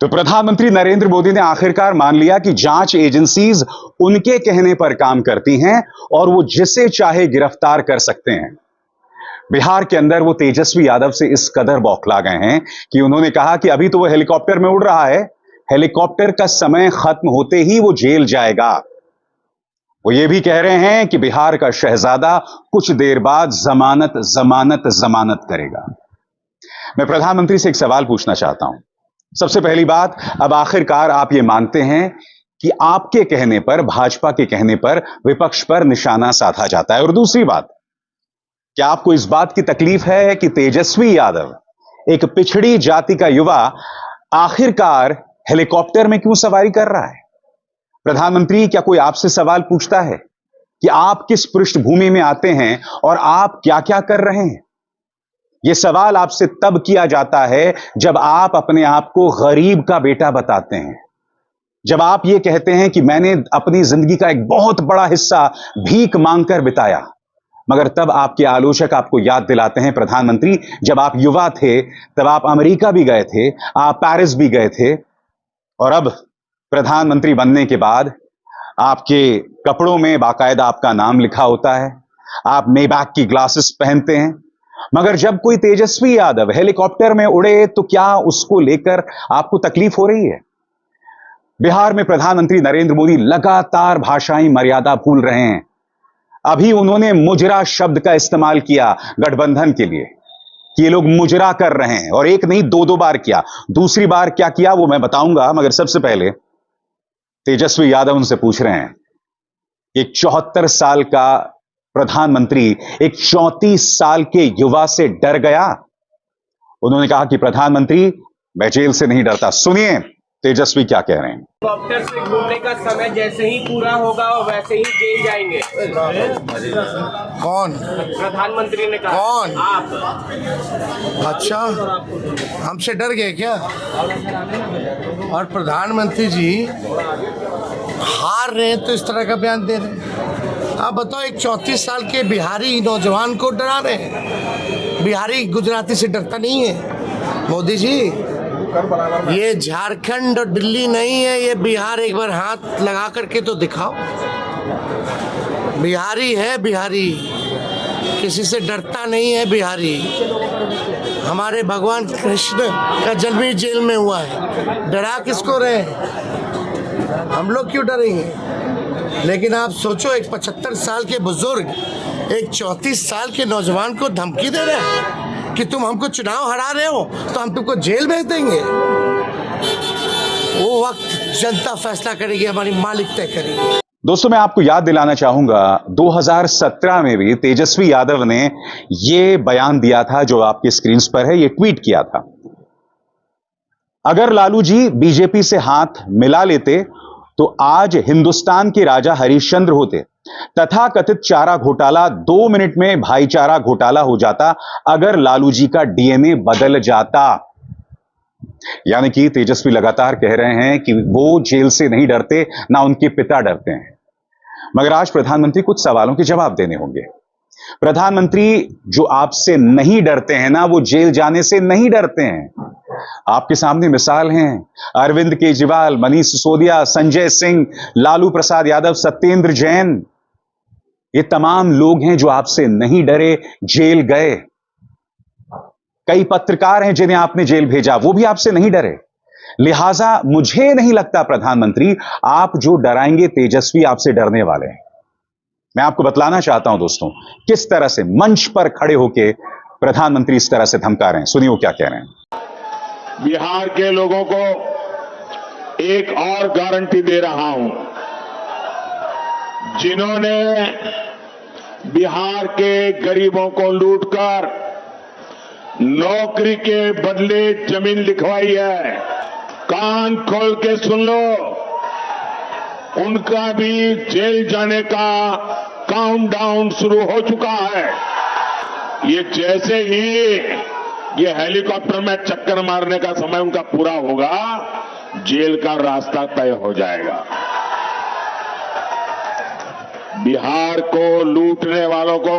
तो प्रधानमंत्री नरेंद्र मोदी ने आखिरकार मान लिया कि जांच एजेंसीज उनके कहने पर काम करती हैं और वो जिसे चाहे गिरफ्तार कर सकते हैं। बिहार के अंदर वो तेजस्वी यादव से इस कदर बौखला गए हैं कि उन्होंने कहा कि अभी तो वो हेलीकॉप्टर में उड़ रहा है, हेलीकॉप्टर का समय खत्म होते ही वो जेल जाएगा। वो ये भी कह रहे हैं कि बिहार का शहजादा कुछ देर बाद जमानत जमानत जमानत करेगा। मैं प्रधानमंत्री से एक सवाल पूछना चाहता हूं। सबसे पहली बात, अब आखिरकार आप ये मानते हैं कि आपके कहने पर, भाजपा के कहने पर विपक्ष पर निशाना साधा जाता है? और दूसरी बात, क्या आपको इस बात की तकलीफ है कि तेजस्वी यादव, एक पिछड़ी जाति का युवा, आखिरकार हेलीकॉप्टर में क्यों सवारी कर रहा है? प्रधानमंत्री, क्या कोई आपसे सवाल पूछता है कि आप किस पृष्ठभूमि में आते हैं और आप क्या क्या कर रहे हैं? यह सवाल आपसे तब किया जाता है जब आप अपने आप को गरीब का बेटा बताते हैं, जब आप यह कहते हैं कि मैंने अपनी जिंदगी का एक बहुत बड़ा हिस्सा भीख मांगकर बिताया। मगर तब आपके आलोचक आपको याद दिलाते हैं, प्रधानमंत्री, जब आप युवा थे तब आप अमेरिका भी गए थे, आप पेरिस भी गए थे, और अब प्रधानमंत्री बनने के बाद आपके कपड़ों में बाकायदा आपका नाम लिखा होता है, आप मेबैक की ग्लासेस पहनते हैं। मगर जब कोई तेजस्वी यादव हेलीकॉप्टर में उड़े तो क्या उसको लेकर आपको तकलीफ हो रही है? बिहार में प्रधानमंत्री नरेंद्र मोदी लगातार भाषाई मर्यादा भूल रहे हैं। अभी उन्होंने मुजरा शब्द का इस्तेमाल किया गठबंधन के लिए कि ये लोग मुजरा कर रहे हैं, और एक नहीं दो बार किया। दूसरी बार क्या किया वो मैं बताऊंगा, मगर सबसे पहले तेजस्वी यादव उनसे पूछ रहे हैं, एक 74 साल का प्रधानमंत्री एक 34 साल के युवा से डर गया? उन्होंने कहा कि प्रधानमंत्री, मैं जेल से नहीं डरता। सुनिए तेजस्वी क्या कह रहे हैं। हेलीकॉप्टर से घूमने का समय जैसे ही पूरा होगा वैसे ही जेल जाएंगे। कौन? प्रधानमंत्री ने कहा। कौन? आप। अच्छा, हमसे डर गए क्या? और प्रधानमंत्री जी हार रहे हैं तो इस तरह का बयान दे रहे हैं। आप बताओ, एक 34 साल के बिहारी नौजवान को डरा रहे हैं? बिहारी गुजराती से डरता नहीं है। मोदी जी, ये झारखंड और दिल्ली नहीं है, ये बिहार। एक बार हाथ लगा करके तो दिखाओ। बिहारी है, बिहारी किसी से डरता नहीं है। बिहारी, हमारे भगवान कृष्ण का जन्म ही जेल में हुआ है, डरा किसको रहे? हम लोग क्यों डरेंगे? लेकिन आप सोचो, एक 75 साल के बुजुर्ग एक 34 साल के नौजवान को धमकी दे रहे हैं कि तुम हमको चुनाव हरा रहे हो तो हम तुमको जेल भेज देंगे। वो वक्त जनता फैसला करेगी, हमारी मालिक तय करेगी। दोस्तों, मैं आपको याद दिलाना चाहूंगा, 2017 में भी तेजस्वी यादव ने यह बयान दिया था जो आपकी स्क्रीन पर है, यह ट्वीट किया था। अगर लालू जी बीजेपी से हाथ मिला लेते तो आज हिंदुस्तान के राजा हरिश्चंद्र होते। तथाकथित चारा घोटाला 2 मिनट में भाईचारा घोटाला हो जाता अगर लालू जी का डीएनए बदल जाता। यानी कि तेजस्वी लगातार कह रहे हैं कि वो जेल से नहीं डरते, ना उनके पिता डरते हैं। मगर आज प्रधानमंत्री कुछ सवालों के जवाब देने होंगे। प्रधानमंत्री, जो आपसे नहीं डरते हैं ना, वो जेल जाने से नहीं डरते हैं। आपके सामने मिसाल हैं, अरविंद केजरीवाल, मनीष सिसोदिया, संजय सिंह, लालू प्रसाद यादव, सत्येंद्र जैन। ये तमाम लोग हैं जो आपसे नहीं डरे, जेल गए। कई पत्रकार हैं जिन्हें आपने जेल भेजा, वो भी आपसे नहीं डरे। लिहाजा मुझे नहीं लगता प्रधानमंत्री, आप जो डराएंगे तेजस्वी आपसे डरने वाले हैं। मैं आपको बतलाना चाहता हूं दोस्तों, किस तरह से मंच पर खड़े होकर प्रधानमंत्री इस तरह से धमका रहे हैं। सुनिए वो क्या कह रहे हैं। बिहार के लोगों को एक और गारंटी दे रहा हूं, जिन्होंने बिहार के गरीबों को लूटकर नौकरी के बदले जमीन लिखवाई है, कान खोल के सुन लो, उनका भी जेल जाने का काउंटडाउन शुरू हो चुका है। ये जैसे ही ये हेलीकॉप्टर में चक्कर मारने का समय उनका पूरा होगा, जेल का रास्ता तय हो जाएगा। बिहार को लूटने वालों को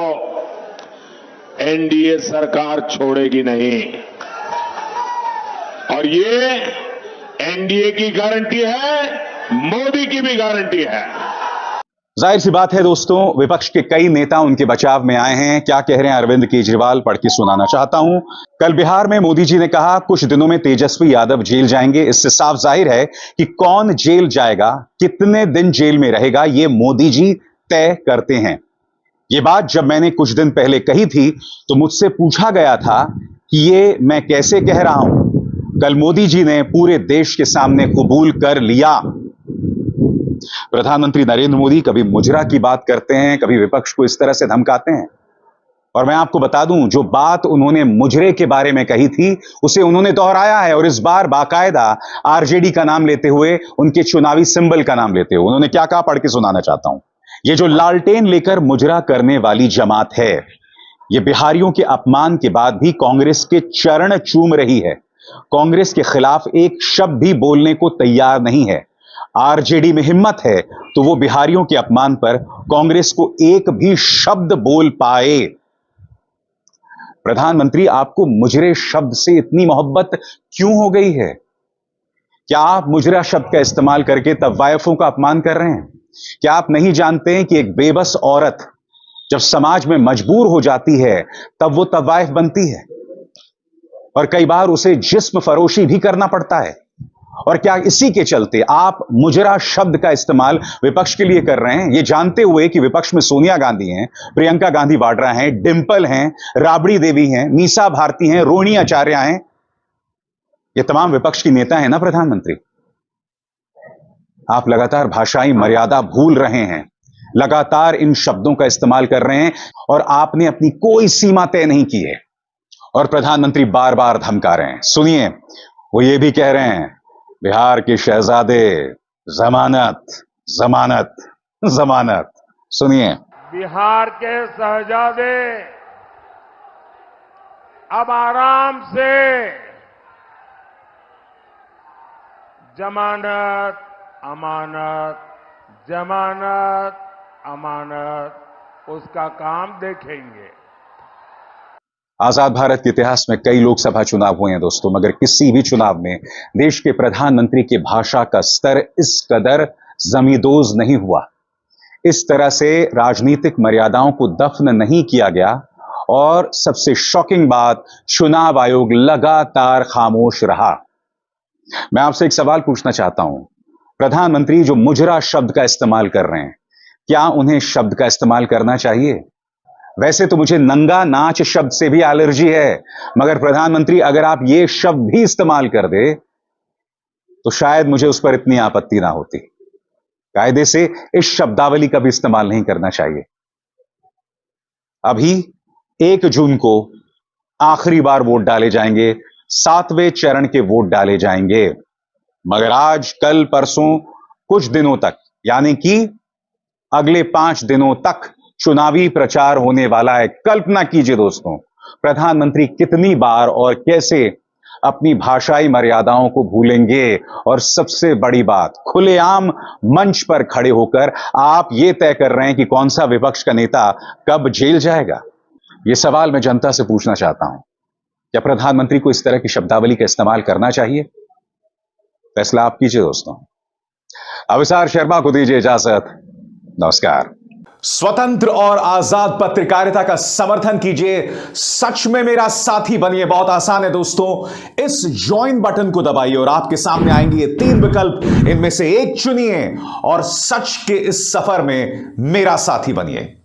एनडीए सरकार छोड़ेगी नहीं, और ये एनडीए की गारंटी है, मोदी की भी गारंटी है। जाहिर सी बात है दोस्तों, विपक्ष के कई नेता उनके बचाव में आए हैं। क्या कह रहे हैं अरविंद केजरीवाल, पढ़ के सुनाना चाहता हूं। कल बिहार में मोदी जी ने कहा कुछ दिनों में तेजस्वी यादव जेल जाएंगे। इससे साफ जाहिर है कि कौन जेल जाएगा, कितने दिन जेल में रहेगा, यह मोदी जी तय करते हैं। यह बात जब मैंने कुछ दिन पहले कही थी तो मुझसे पूछा गया था कि यह मैं कैसे कह रहा हूं। कल मोदी जी ने पूरे देश के सामने कबूल कर लिया। प्रधानमंत्री नरेंद्र मोदी कभी मुजरा की बात करते हैं, कभी विपक्ष को इस तरह से धमकाते हैं। और मैं आपको बता दूं, जो बात उन्होंने मुजरे के बारे में कही थी उसे उन्होंने दोहराया है, और इस बार बाकायदा आरजेडी का नाम लेते हुए, उनके चुनावी सिंबल का नाम लेते हुए। उन्होंने क्या कहा, पढ़ के सुनाना चाहता हूं। ये जो लालटेन लेकर मुजरा करने वाली जमात है, ये बिहारियों के अपमान के बाद भी कांग्रेस के चरण चूम रही है। कांग्रेस के खिलाफ एक शब्द भी बोलने को तैयार नहीं है। आरजेडी में हिम्मत है तो वो बिहारियों के अपमान पर कांग्रेस को एक भी शब्द बोल पाए। प्रधानमंत्री, आपको मुजरे शब्द से इतनी मोहब्बत क्यों हो गई है? क्या आप मुजरा शब्द का इस्तेमाल करके तवायफों का अपमान कर रहे हैं? क्या आप नहीं जानते हैं कि एक बेबस औरत जब समाज में मजबूर हो जाती है तब वो तवायफ बनती है, और कई बार उसे जिस्म फरोशी भी करना पड़ता है। और क्या इसी के चलते आप मुजरा शब्द का इस्तेमाल विपक्ष के लिए कर रहे हैं, यह जानते हुए कि विपक्ष में सोनिया गांधी हैं, प्रियंका गांधी वाड्रा हैं, डिंपल हैं, राबड़ी देवी हैं, मीसा भारती हैं, रोहिणी आचार्य हैं। ये तमाम विपक्ष की नेता हैं ना प्रधानमंत्री। आप लगातार भाषाई मर्यादा भूल रहे हैं, लगातार इन शब्दों का इस्तेमाल कर रहे हैं, और आपने अपनी कोई सीमा तय नहीं की है। और प्रधानमंत्री बार बार धमका रहे हैं। सुनिए, वो ये भी कह रहे हैं, बिहार के शहजादे, जमानत जमानत जमानत। सुनिए, बिहार के शहजादे अब आराम से जमानत अमानत, जमानत अमानत, उसका काम देखेंगे। आजाद भारत के इतिहास में कई लोकसभा चुनाव हुए हैं दोस्तों, मगर किसी भी चुनाव में देश के प्रधानमंत्री की भाषा का स्तर इस कदर जमींदोज नहीं हुआ। इस तरह से राजनीतिक मर्यादाओं को दफन नहीं किया गया। और सबसे शॉकिंग बात, चुनाव आयोग लगातार खामोश रहा। मैं आपसे एक सवाल पूछना चाहता हूं, प्रधानमंत्री जो मुजरा शब्द का इस्तेमाल कर रहे हैं, क्या उन्हें शब्द का इस्तेमाल करना चाहिए? वैसे तो मुझे नंगा नाच शब्द से भी एलर्जी है, मगर प्रधानमंत्री अगर आप ये शब्द भी इस्तेमाल कर दे तो शायद मुझे उस पर इतनी आपत्ति ना होती। कायदे से इस शब्दावली का भी इस्तेमाल नहीं करना चाहिए। अभी 1 जून को आखिरी बार वोट डाले जाएंगे, 7वें चरण के वोट डाले जाएंगे। मगर आज, कल, परसों, कुछ दिनों तक, यानी कि अगले 5 दिनों तक चुनावी प्रचार होने वाला है। कल्पना कीजिए दोस्तों, प्रधानमंत्री कितनी बार और कैसे अपनी भाषाई मर्यादाओं को भूलेंगे। और सबसे बड़ी बात, खुलेआम मंच पर खड़े होकर आप यह तय कर रहे हैं कि कौन सा विपक्ष का नेता कब जेल जाएगा। यह सवाल मैं जनता से पूछना चाहता हूं, क्या प्रधानमंत्री को इस तरह की शब्दावली का इस्तेमाल करना चाहिए? फैसला आप कीजिए दोस्तों। अविसार शर्मा को दीजिए इजाजत। नमस्कार। स्वतंत्र और आजाद पत्रकारिता का समर्थन कीजिए, सच में मेरा साथी बनिए। बहुत आसान है दोस्तों, इस ज्वाइन बटन को दबाइए और आपके सामने आएंगे ये 3 विकल्प, इनमें से एक चुनिए और सच के इस सफर में मेरा साथी बनिए।